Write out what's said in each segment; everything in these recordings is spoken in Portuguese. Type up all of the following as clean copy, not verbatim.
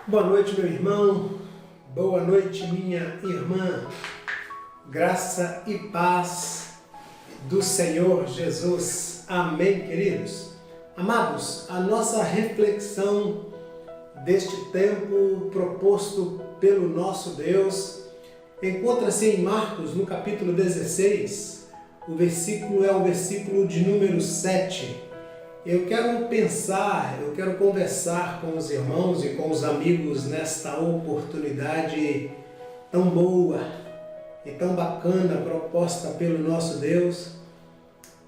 Boa noite, meu irmão. Boa noite, minha irmã. Graça e paz do Senhor Jesus. Amém, queridos? Amados, a nossa reflexão deste tempo proposto pelo nosso Deus encontra-se em Marcos, no capítulo 16. O versículo é o versículo de número 7. Eu quero conversar com os irmãos e com os amigos nesta oportunidade tão boa e tão bacana proposta pelo nosso Deus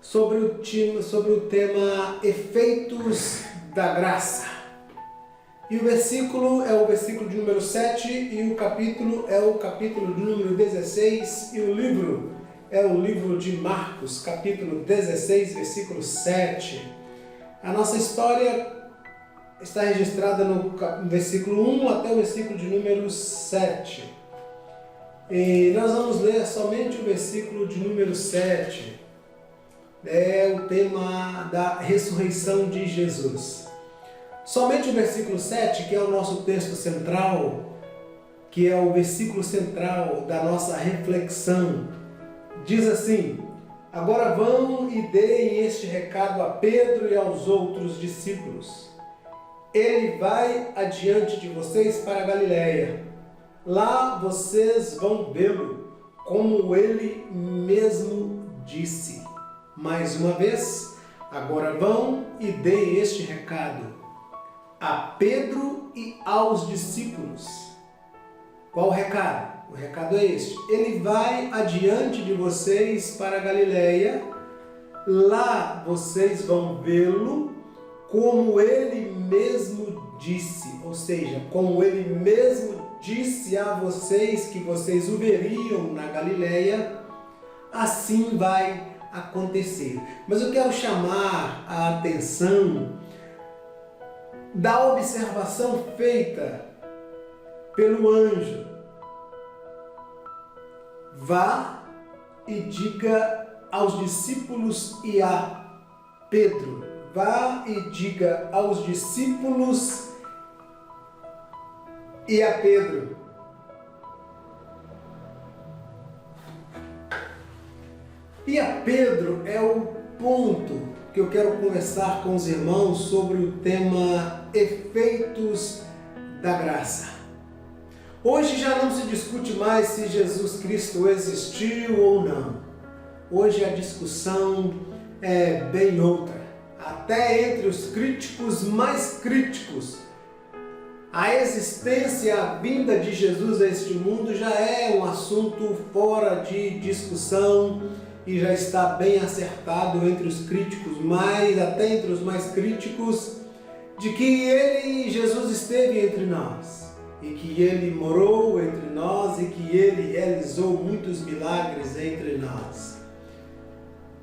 sobre o tema Efeitos da Graça. E o versículo é o versículo de número 7 e o capítulo é o capítulo de número 16 e o livro é o livro de Marcos, capítulo 16, versículo 7. A nossa história está registrada no versículo 1 até o versículo de número 7. E nós vamos ler somente o versículo de número 7. É o tema da ressurreição de Jesus. Somente o versículo 7, que é o nosso texto central, que é o versículo central da nossa reflexão, diz assim: Agora vão e deem este recado a Pedro e aos outros discípulos. Ele vai adiante de vocês para a Galiléia. Lá vocês vão vê-lo, como ele mesmo disse. Mais uma vez, agora vão e deem este recado a Pedro e aos discípulos. Qual o recado? O recado é este: ele vai adiante de vocês para a Galiléia, lá vocês vão vê-lo como ele mesmo disse, ou seja, como ele mesmo disse a vocês que vocês o veriam na Galiléia, assim vai acontecer. Mas eu quero chamar a atenção da observação feita pelo anjo. Vá e diga aos discípulos e a Pedro. Vá e diga aos discípulos e a Pedro. E a Pedro é o ponto que eu quero conversar com os irmãos sobre o tema Efeitos da Graça. Hoje já não se discute mais se Jesus Cristo existiu ou não. Hoje a discussão é bem outra. Até entre os críticos mais críticos, a existência, a vinda de Jesus a este mundo já é um assunto fora de discussão e já está bem acertado entre os críticos, até entre os mais críticos, de que Jesus esteve entre nós. E que ele morou entre nós e que ele realizou muitos milagres entre nós.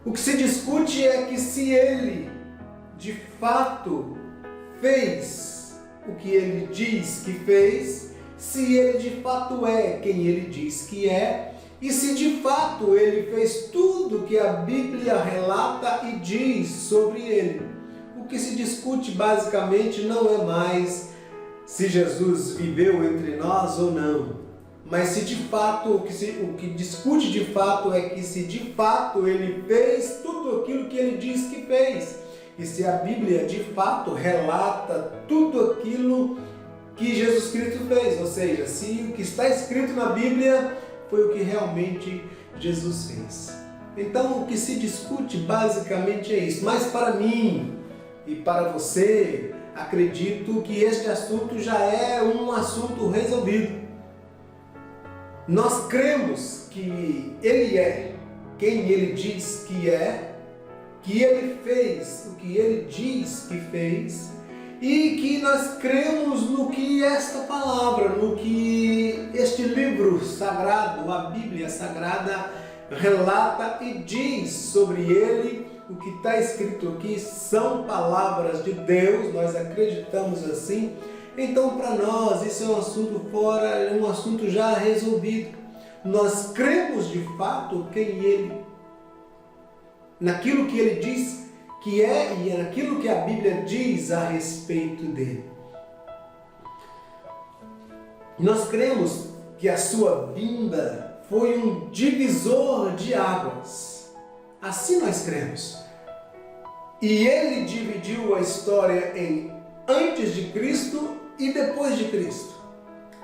O que se discute é que se ele de fato fez o que ele diz que fez, se ele de fato é quem ele diz que é, e se de fato ele fez tudo que a Bíblia relata e diz sobre ele. O que se discute basicamente não é mais se Jesus viveu entre nós ou não, mas se de fato, o que discute de fato é que se de fato ele fez tudo aquilo que ele diz que fez, e se a Bíblia de fato relata tudo aquilo que Jesus Cristo fez, ou seja, se o que está escrito na Bíblia foi o que realmente Jesus fez. Então o que se discute basicamente é isso, mas para mim e para você, acredito que este assunto já é um assunto resolvido. Nós cremos que ele é quem ele diz que é, que ele fez o que ele diz que fez e que nós cremos no que esta palavra, no que este livro sagrado, a Bíblia Sagrada, relata e diz sobre ele. O que está escrito aqui são palavras de Deus, nós acreditamos assim. Então, para nós, isso é um assunto é um assunto já resolvido. Nós cremos de fato naquilo que ele diz que é e naquilo que a Bíblia diz a respeito dele. Nós cremos que a sua vinda foi um divisor de águas. Assim nós cremos. E ele dividiu a história em antes de Cristo e depois de Cristo.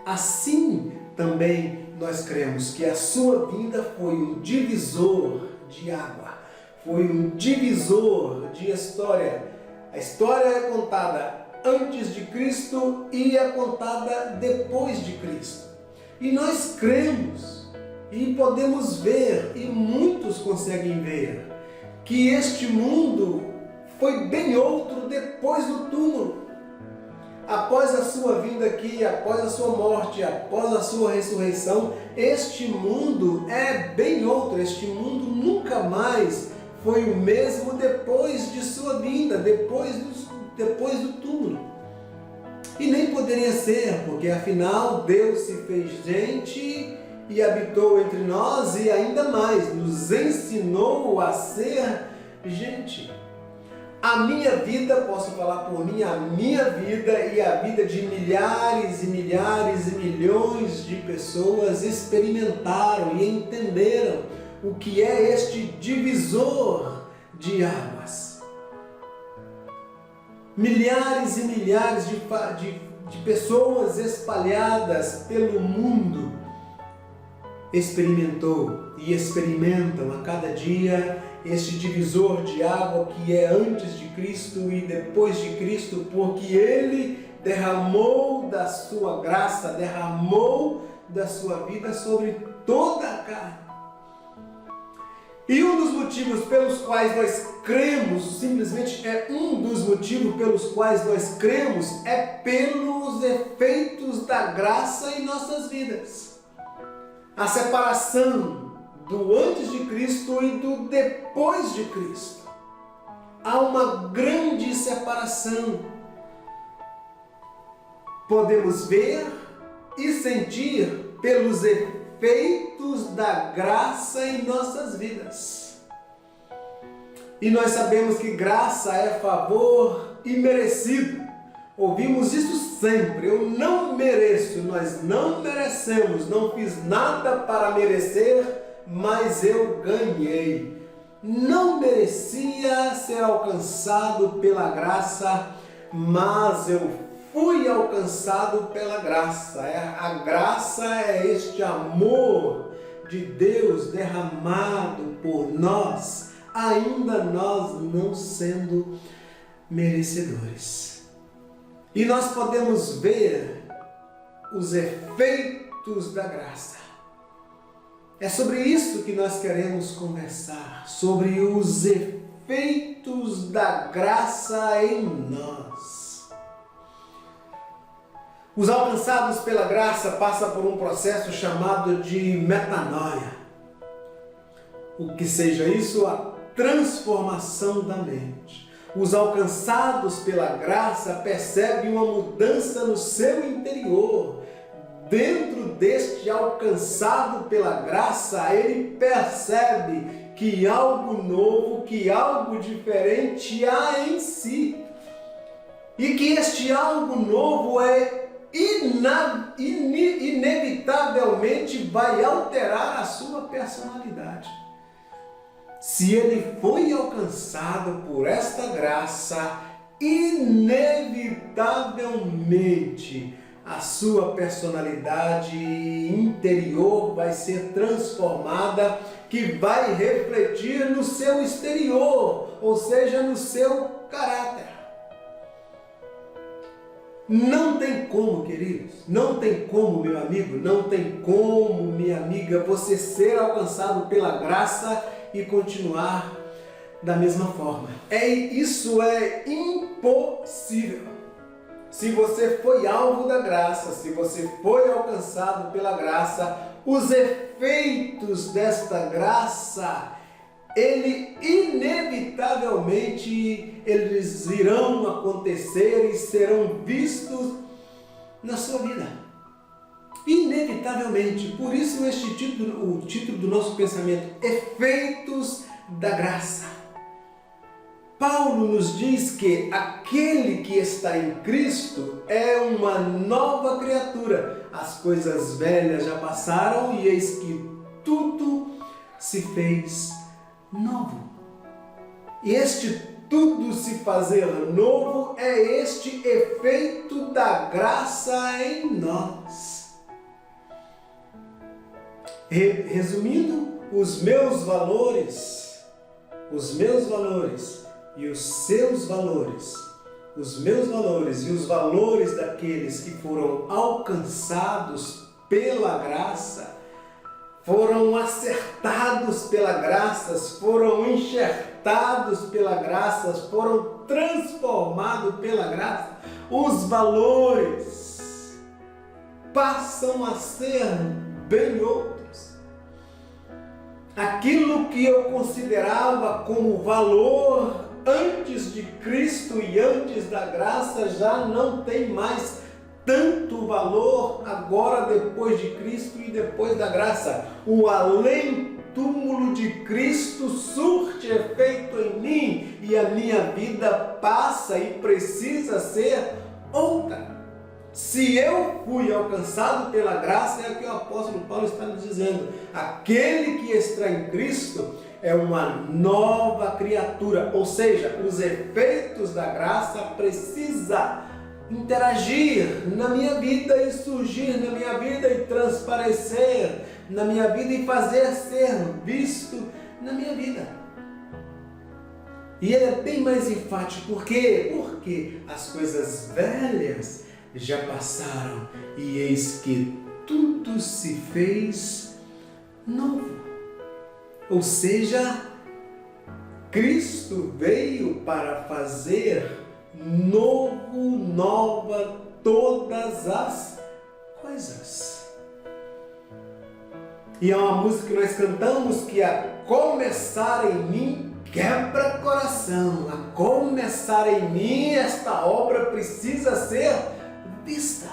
Assim também nós cremos que a sua vinda foi um divisor de água, foi um divisor de história. A história é contada antes de Cristo e é contada depois de Cristo. E nós cremos e podemos ver, e muitos conseguem ver, que este mundo foi bem outro depois do túmulo. Após a sua vinda aqui, após a sua morte, após a sua ressurreição, este mundo é bem outro. Este mundo nunca mais foi o mesmo depois de sua vinda, depois do túmulo. E nem poderia ser, porque afinal Deus se fez gente e habitou entre nós e ainda mais, nos ensinou a ser gente. A minha vida, posso falar por mim, a minha vida e a vida de milhares e milhares e milhões de pessoas experimentaram e entenderam o que é este divisor de águas. Milhares e milhares de pessoas espalhadas pelo mundo experimentou e experimentam a cada dia este divisor de água que é antes de Cristo e depois de Cristo, porque Ele derramou da sua graça, derramou da sua vida sobre toda a carne. E um dos motivos pelos quais nós cremos, simplesmente é um dos motivos pelos quais nós cremos, é pelos efeitos da graça em nossas vidas. A separação do antes de Cristo e do depois de Cristo. Há uma grande separação. Podemos ver e sentir pelos efeitos da graça em nossas vidas. E nós sabemos que graça é favor imerecido. Ouvimos isso sempre. Eu não mereço, nós não merecemos, não fiz nada para merecer, mas eu ganhei. Não merecia ser alcançado pela graça, mas eu fui alcançado pela graça. A graça é este amor de Deus derramado por nós, ainda nós não sendo merecedores. E nós podemos ver os efeitos da graça. É sobre isso que nós queremos conversar, sobre os efeitos da graça em nós. Os alcançados pela graça passam por um processo chamado de metanoia. O que seja isso? A transformação da mente. Os alcançados pela graça percebem uma mudança no seu interior. Dentro deste alcançado pela graça, ele percebe que algo novo, que algo diferente há em si. E que este algo novo inevitavelmente vai alterar a sua personalidade. Se ele foi alcançado por esta graça, inevitavelmente a sua personalidade interior vai ser transformada, que vai refletir no seu exterior, ou seja, no seu caráter. Não tem como, queridos, não tem como, meu amigo, não tem como, minha amiga, você ser alcançado pela graça e continuar da mesma forma. Isso é impossível. Se você foi alvo da graça, se você foi alcançado pela graça, os efeitos desta graça, inevitavelmente eles irão acontecer e serão vistos na sua vida. Inevitavelmente. Por isso o título do nosso pensamento, Efeitos da Graça. Paulo nos diz que aquele aquele que está em Cristo é uma nova criatura. As coisas velhas já passaram e eis que tudo se fez novo. E este tudo se fazer novo é este efeito da graça em nós. Resumindo, os meus valores e os seus valores, os meus valores e os valores daqueles que foram alcançados pela graça, foram acertados pela graça, foram enxertados pela graça, foram transformados pela graça. Os valores passam a ser bem outros. Aquilo que eu considerava como valor antes de Cristo e antes da graça já não tem mais tanto valor agora depois de Cristo e depois da graça. O além-túmulo de Cristo surte efeito em mim e a minha vida passa e precisa ser outra. Se eu fui alcançado pela graça, é o que o apóstolo Paulo está nos dizendo. Aquele que está em Cristo é uma nova criatura, ou seja, os efeitos da graça precisam interagir na minha vida e surgir na minha vida e transparecer na minha vida e fazer ser visto na minha vida. E ele é bem mais enfático. Por quê? Porque as coisas velhas já passaram e eis que tudo se fez novo. Ou seja, Cristo veio para fazer nova todas as coisas. E é uma música que nós cantamos que a começar em mim quebra coração. A começar em mim esta obra precisa ser vista.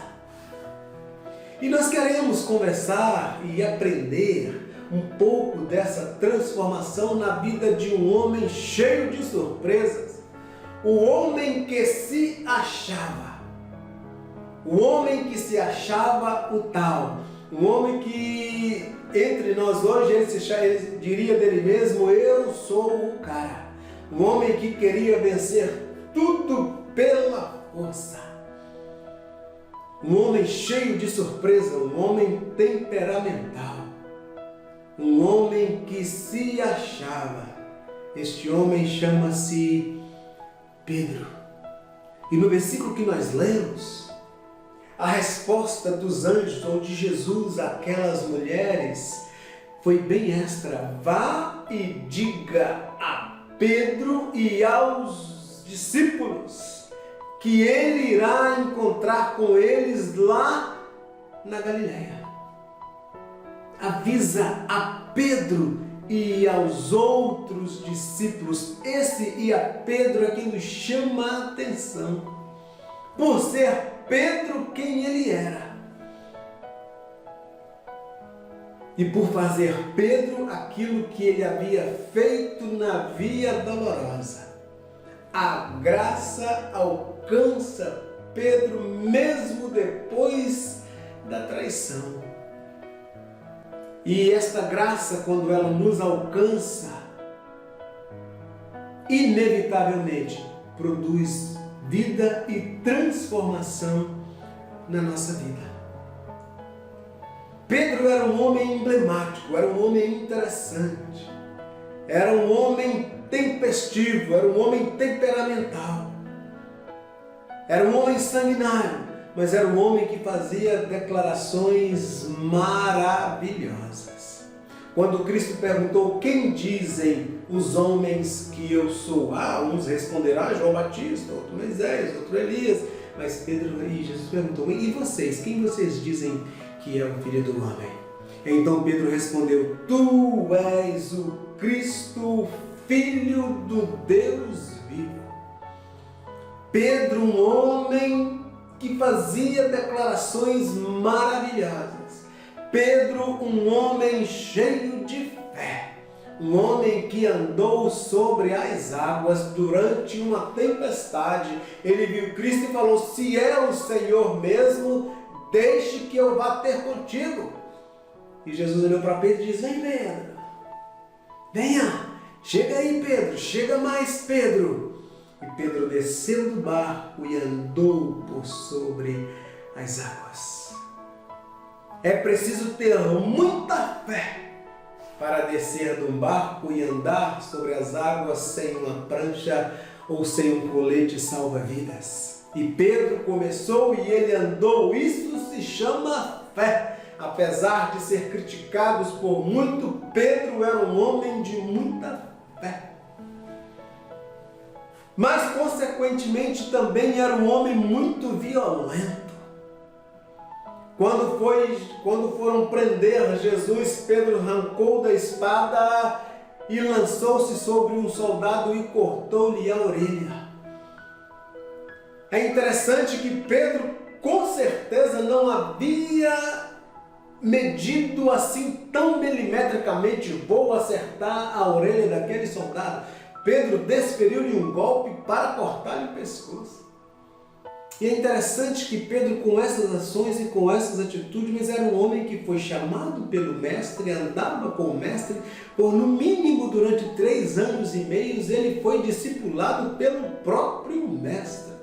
E nós queremos conversar e aprender um pouco dessa transformação na vida de um homem cheio de surpresas. O homem que se achava, o homem que se achava o tal, um homem que entre nós hoje ele diria dele mesmo: eu sou o cara. Um homem que queria vencer tudo pela força. Um homem cheio de surpresa, um homem temperamental, um homem que se achava. Este homem chama-se Pedro. E no versículo que nós lemos, a resposta dos anjos ou de Jesus àquelas mulheres foi bem extra: vá e diga a Pedro e aos discípulos que ele irá encontrar com eles lá na Galileia. Avisa a Pedro e aos outros discípulos. Esse e a Pedro é quem nos chama a atenção, por ser Pedro quem ele era e por fazer Pedro aquilo que ele havia feito na via dolorosa. A graça alcança Pedro mesmo depois da traição. E esta graça, quando ela nos alcança, inevitavelmente produz vida e transformação na nossa vida. Pedro era um homem emblemático, era um homem interessante, era um homem tempestivo, era um homem temperamental, era um homem sanguinário, mas era um homem que fazia declarações maravilhosas. Quando Cristo perguntou: quem dizem os homens que eu sou? Uns responderão: João Batista, outro Moisés, outro Elias. Mas Pedro e Jesus perguntou: e vocês? Quem vocês dizem que é o Filho do Homem? Então Pedro respondeu: tu és o Cristo, Filho do Deus vivo. Pedro, um homem que fazia declarações maravilhosas. Pedro, um homem cheio de fé. um homem que andou sobre as águas durante uma tempestade. Ele viu Cristo e falou: se é o Senhor mesmo, deixe que eu vá ter contigo. E Jesus olhou para Pedro e disse: vem, Pedro, venha, chega aí, Pedro, chega mais, Pedro. E Pedro desceu do barco e andou por sobre as águas. É preciso ter muita fé para descer de um barco e andar sobre as águas sem uma prancha ou sem um colete salva-vidas. E Pedro começou e ele andou. Isso se chama fé. Apesar de ser criticados por muito, Pedro era um homem de muita fé. Mas, consequentemente, também era um homem muito violento. Quando foram prender Jesus, Pedro arrancou da espada e lançou-se sobre um soldado e cortou-lhe a orelha. É interessante que Pedro, com certeza, não havia medido assim tão milimetricamente: vou acertar a orelha daquele soldado. Pedro desferiu-lhe um golpe para cortar-lhe o pescoço. E é interessante que Pedro, com essas ações e com essas atitudes, era um homem que foi chamado pelo mestre, andava com o mestre, por no mínimo durante 3 anos e meio, ele foi discipulado pelo próprio mestre.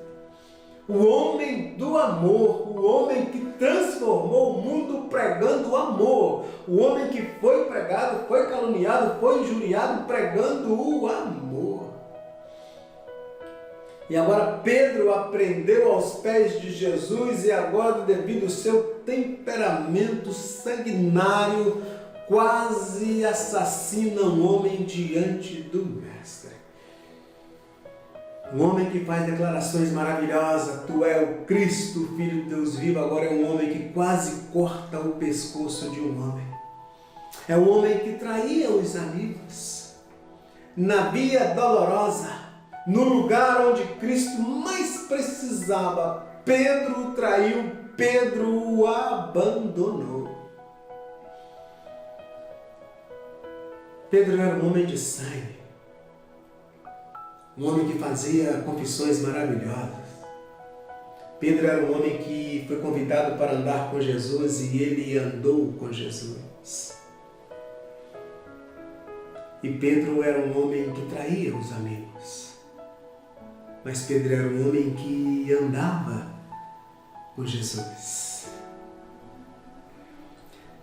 O homem do amor, o homem que transformou o mundo pregando o amor, o homem que foi pregado, foi caluniado, foi injuriado pregando o amor. E agora Pedro aprendeu aos pés de Jesus e agora, devido ao seu temperamento sanguinário, quase assassina um homem diante do mestre. Um homem que faz declarações maravilhosas: tu é o Cristo, Filho de Deus vivo. Agora é um homem que quase corta o pescoço de um homem. É um homem que traía os amigos. Na via dolorosa, no lugar onde Cristo mais precisava, Pedro o traiu, Pedro o abandonou. Pedro era um homem de sangue. Um homem que fazia confissões maravilhosas. Pedro era um homem que foi convidado para andar com Jesus e ele andou com Jesus. E Pedro era um homem que traía os amigos. Mas Pedro era um homem que andava com Jesus.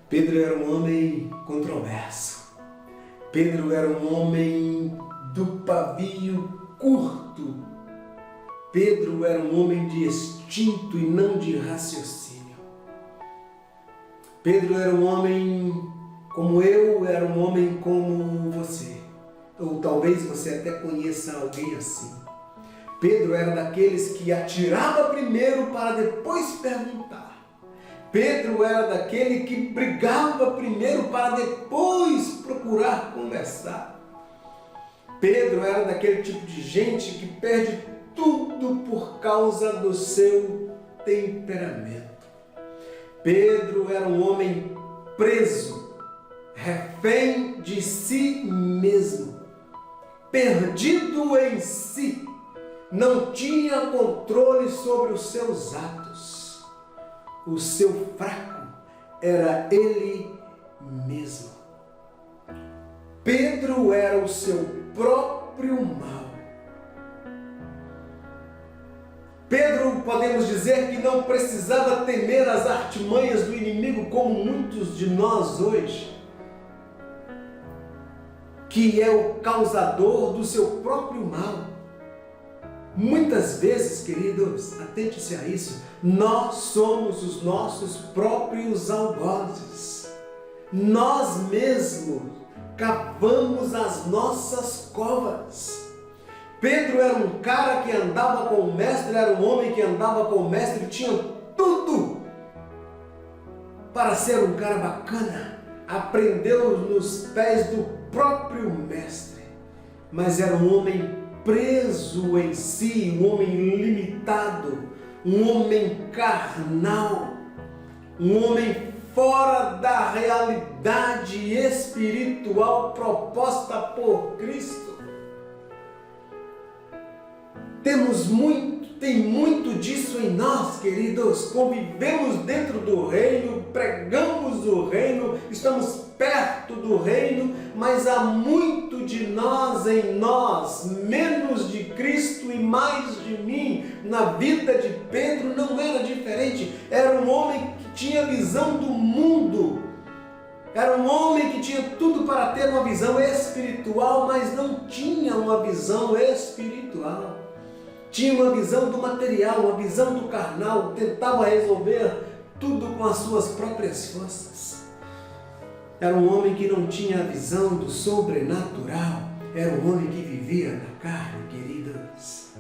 Pedro era um homem controverso. Pedro era um homem do pavio curto. Pedro era um homem de instinto e não de raciocínio. Pedro era um homem como eu, era um homem como você. Ou talvez você até conheça alguém assim. Pedro era daqueles que atirava primeiro para depois perguntar. Pedro era daquele que brigava primeiro para depois procurar conversar. Pedro era daquele tipo de gente que perde tudo por causa do seu temperamento. Pedro era um homem preso, refém de si mesmo, perdido em si, não tinha controle sobre os seus atos. O seu fraco era ele mesmo. Pedro era o seu próprio mal. Pedro, podemos dizer que não precisava temer as artimanhas do inimigo como muitos de nós hoje, que é o causador do seu próprio mal. Muitas vezes, queridos, atente-se a isso, nós somos os nossos próprios algozes. Nós mesmos cavamos as nossas covas. Pedro era um cara que andava com o mestre, era um homem que andava com o mestre, tinha tudo para ser um cara bacana. Aprendeu nos pés do próprio mestre, mas era um homem preso em si, um homem limitado, um homem carnal, um homem fora da realidade espiritual proposta por Cristo. Tem muito disso em nós, queridos. Convivemos dentro do reino, pregamos o reino, estamos perto do reino, mas há muito de nós em nós, menos de Cristo e mais de mim. Na vida de Pedro não era diferente. Era um homem que tinha visão do mundo. Era um homem que tinha tudo para ter uma visão espiritual, mas não tinha uma visão espiritual. Tinha uma visão do material, uma visão do carnal, tentava resolver tudo com as suas próprias forças. Era um homem que não tinha a visão do sobrenatural, era um homem que vivia na carne, queridos.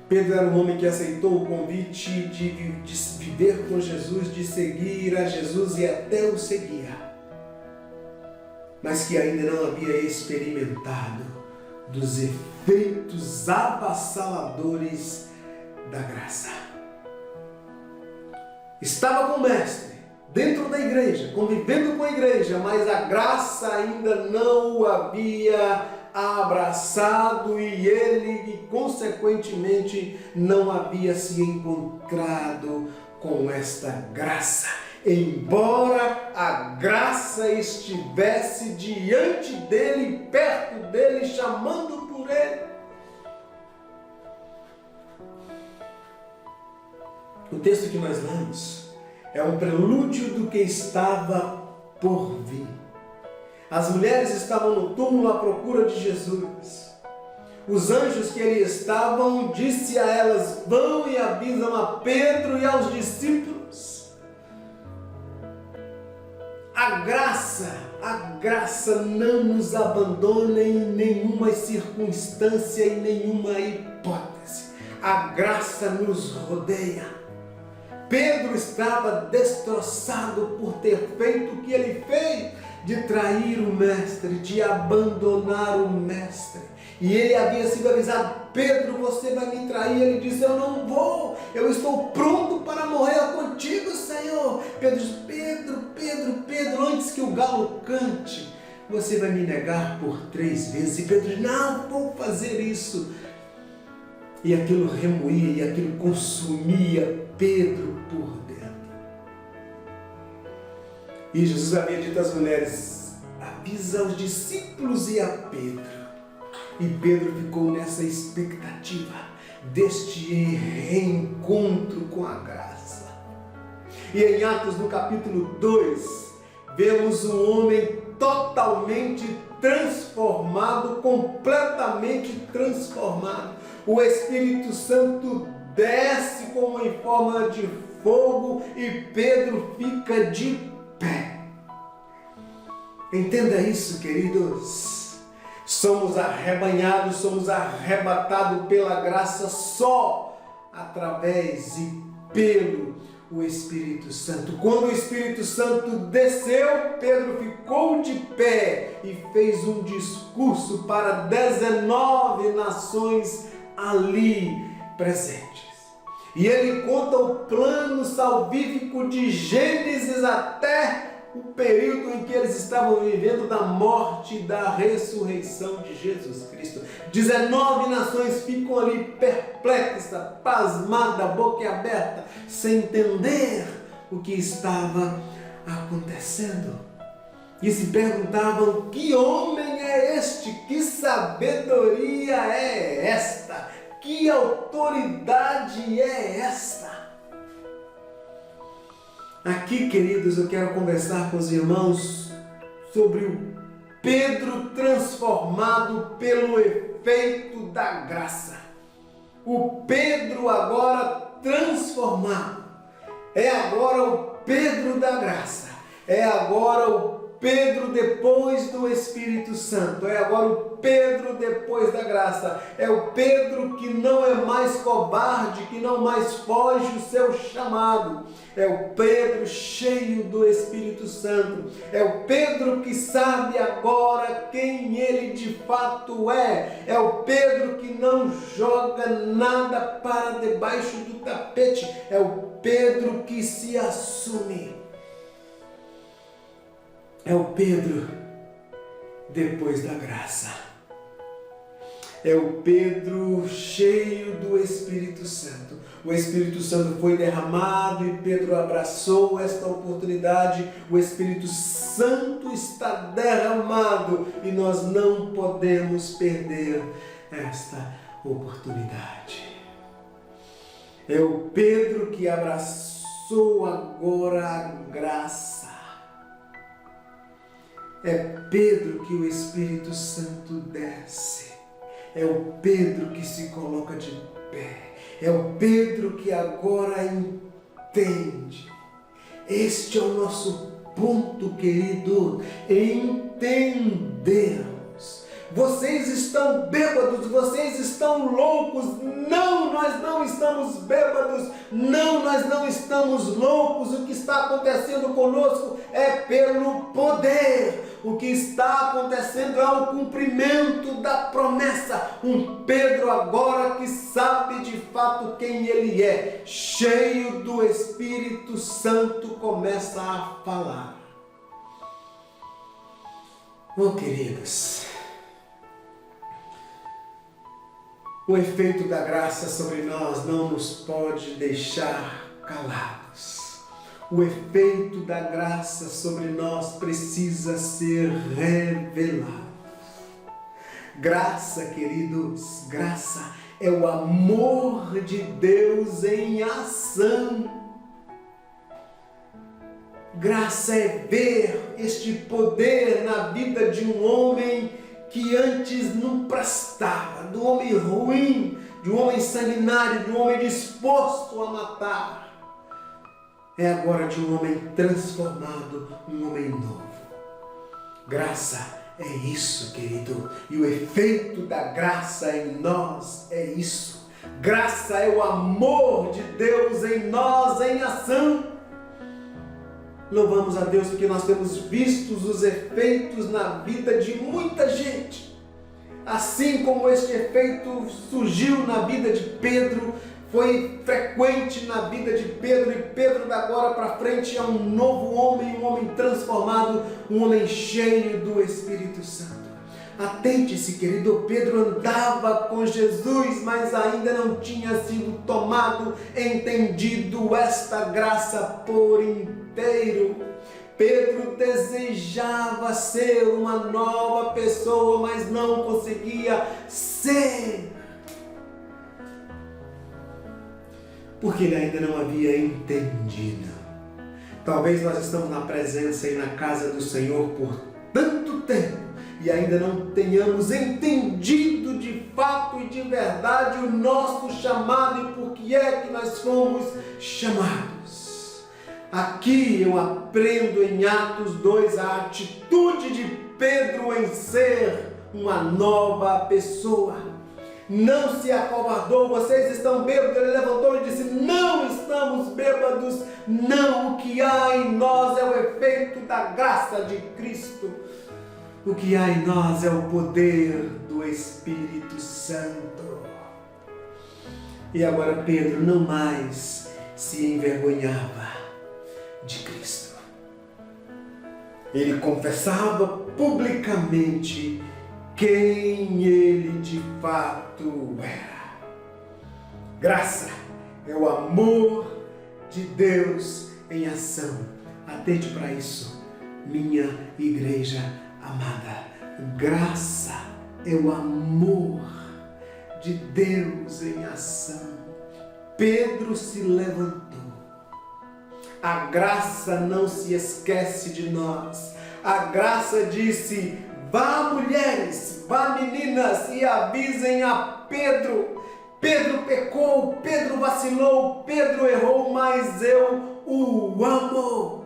Pedro era um homem que aceitou o convite de viver com Jesus, de seguir a Jesus e até o seguia, mas que ainda não havia experimentado dos efeitos avassaladores da graça. Estava com o Mestre, dentro da igreja, convivendo com a igreja, mas a graça ainda não o havia abraçado e ele, consequentemente, não havia se encontrado com esta graça. Embora a graça estivesse diante dele, perto dele, chamando por ele. O texto que nós lemos é um prelúdio do que estava por vir. As mulheres estavam no túmulo à procura de Jesus. Os anjos que ali estavam, disse a elas: vão e avisam a Pedro e aos discípulos. A graça não nos abandona em nenhuma circunstância, em nenhuma hipótese. A graça nos rodeia. Pedro estava destroçado por ter feito o que ele fez, de trair o Mestre, de abandonar o Mestre. E ele havia sido avisado: Pedro, você vai me trair. Ele disse: eu não vou, eu estou pronto para morrer contigo, Senhor. Pedro disse: Pedro, antes que o galo cante, você vai me negar por 3 vezes. E Pedro disse: não vou fazer isso. E aquilo remoía e aquilo consumia Pedro por dentro. E Jesus havia dito às mulheres: avisa aos discípulos e a Pedro. E Pedro ficou nessa expectativa deste reencontro com a graça. E em Atos, no capítulo 2, vemos um homem totalmente transformado, completamente transformado. O Espírito Santo desce como em forma de fogo e Pedro fica de pé. Entenda isso, queridos. Somos arrebanhados, somos arrebatados pela graça só através e pelo o Espírito Santo. Quando o Espírito Santo desceu, Pedro ficou de pé e fez um discurso para 19 nações ali presentes. E ele conta o plano salvífico de Gênesis até o período em que eles estavam vivendo da morte e da ressurreição de Jesus Cristo. 19 nações ficam ali perplexas, pasmadas, boca aberta, sem entender o que estava acontecendo. E se perguntavam: que homem é este? Que sabedoria é esta? Que autoridade é esta? Aqui, queridos, eu quero conversar com os irmãos sobre o Pedro transformado pelo efeito da graça. O Pedro agora transformado. É agora o Pedro da graça. É agora o Pedro depois do Espírito Santo. É agora o Pedro depois da graça. É o Pedro que não é mais covarde, que não mais foge o seu chamado. É o Pedro cheio do Espírito Santo. É o Pedro que sabe agora quem ele de fato é. É o Pedro que não joga nada para debaixo do tapete. É o Pedro que se assume. É o Pedro depois da graça. É o Pedro cheio do Espírito Santo. O Espírito Santo foi derramado e Pedro abraçou esta oportunidade. O Espírito Santo está derramado e nós não podemos perder esta oportunidade. É o Pedro que abraçou agora a graça. É Pedro que o Espírito Santo desce. É o Pedro que se coloca de pé. É o Pedro que agora entende. Este é o nosso ponto, querido. Entendemos. Vocês estão bêbados, vocês estão loucos. Não, nós não estamos bêbados. Não, nós não estamos loucos. O que está acontecendo conosco é pelo poder. O que está acontecendo é o cumprimento da promessa. Um Pedro agora que sabe de fato quem ele é, cheio do Espírito Santo, começa a falar. Oh, queridos, o efeito da graça sobre nós não nos pode deixar calados. O efeito da graça sobre nós precisa ser revelado. Graça, queridos, graça é o amor de Deus em ação. Graça é ver este poder na vida de um homem que antes não prestava, do homem ruim, de um homem sanguinário, de um homem disposto a matar. É agora de um homem transformado, um homem novo. Graça é isso, querido. E o efeito da graça em nós é isso. Graça é o amor de Deus em nós, em ação. Louvamos a Deus porque nós temos visto os efeitos na vida de muita gente. Assim como este efeito surgiu na vida de Pedro, foi frequente na vida de Pedro, e Pedro da agora para frente é um novo homem, um homem transformado, um homem cheio do Espírito Santo. Atente-se, querido, Pedro andava com Jesus, mas ainda não tinha sido tomado, entendido esta graça por inteiro. Pedro desejava ser uma nova pessoa, mas não conseguia ser, porque ele ainda não havia entendido. Talvez nós estamos na presença e na casa do Senhor por tanto tempo e ainda não tenhamos entendido de fato e de verdade o nosso chamado e por que é que nós fomos chamados. Aqui eu aprendo em Atos 2 a atitude de Pedro em ser uma nova pessoa. Não se acovardou. Vocês estão bêbados? Ele levantou e disse: não estamos bêbados. Não, o que há em nós é o efeito da graça de Cristo. O que há em nós é o poder do Espírito Santo. E agora Pedro não mais se envergonhava de Cristo. Ele confessava publicamente quem ele de fato era. Graça é o amor de Deus em ação. Atente para isso, minha igreja amada. Graça é o amor de Deus em ação. Pedro se levantou. A graça não se esquece de nós. A graça disse: vá, mulheres, vá, meninas, e avisem a Pedro. Pedro pecou, Pedro vacilou, Pedro errou, mas eu o amo.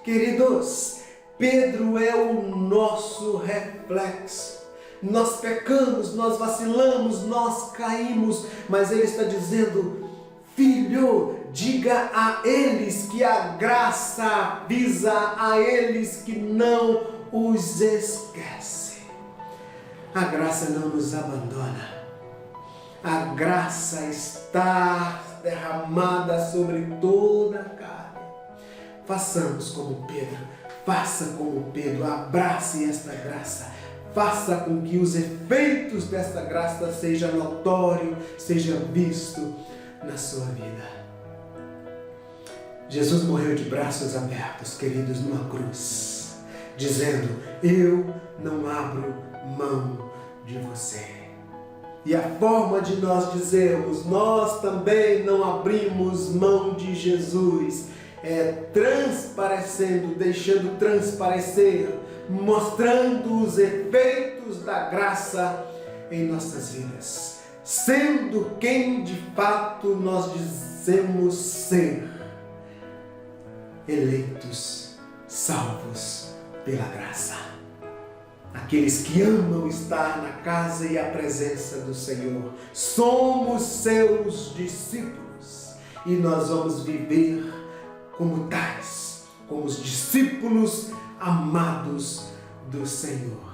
Queridos, Pedro é o nosso reflexo. Nós pecamos, nós vacilamos, nós caímos, mas ele está dizendo: filho, diga a eles que a graça avisa a eles que não os esquece. A graça não nos abandona. A graça está derramada sobre toda a carne. Façamos como Pedro, faça como Pedro, abrace esta graça, faça com que os efeitos desta graça sejam notórios, seja visto na sua vida. Jesus morreu de braços abertos, queridos, numa cruz, dizendo: eu não abro mão de você. E a forma de nós dizermos: nós também não abrimos mão de Jesus, é transparecendo, deixando transparecer, mostrando os efeitos da graça em nossas vidas, sendo quem de fato nós dizemos ser: eleitos, salvos pela graça. Aqueles que amam estar na casa e a presença do Senhor. Somos seus discípulos e nós vamos viver como tais, como os discípulos amados do Senhor.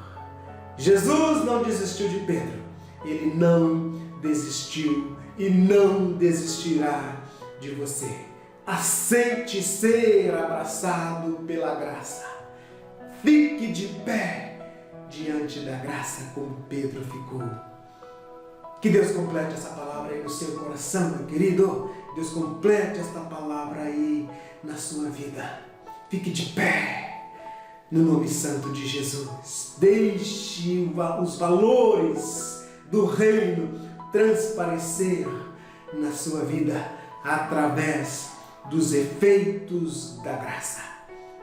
Jesus não desistiu de Pedro. Ele não desistiu e não desistirá de você. Aceite ser abraçado pela graça. Fique de pé diante da graça como Pedro ficou. Que Deus complete essa palavra aí no seu coração, meu querido. Deus complete esta palavra aí na sua vida. Fique de pé no nome santo de Jesus. Deixe os valores do reino transparecer na sua vida através dos efeitos da graça,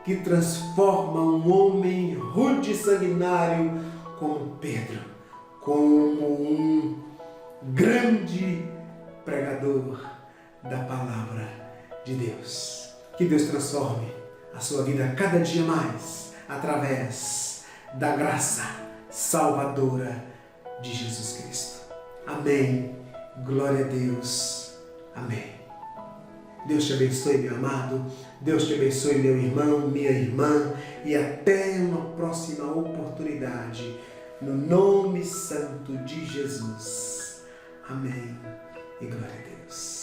que transforma um homem rude e sanguinário como Pedro, como um grande pregador da palavra de Deus. Que Deus transforme a sua vida cada dia mais através da graça salvadora de Jesus Cristo. Amém. Glória a Deus. Amém. Deus te abençoe, meu amado. Deus te abençoe, meu irmão, minha irmã. E até uma próxima oportunidade. No nome santo de Jesus. Amém. E glória a Deus.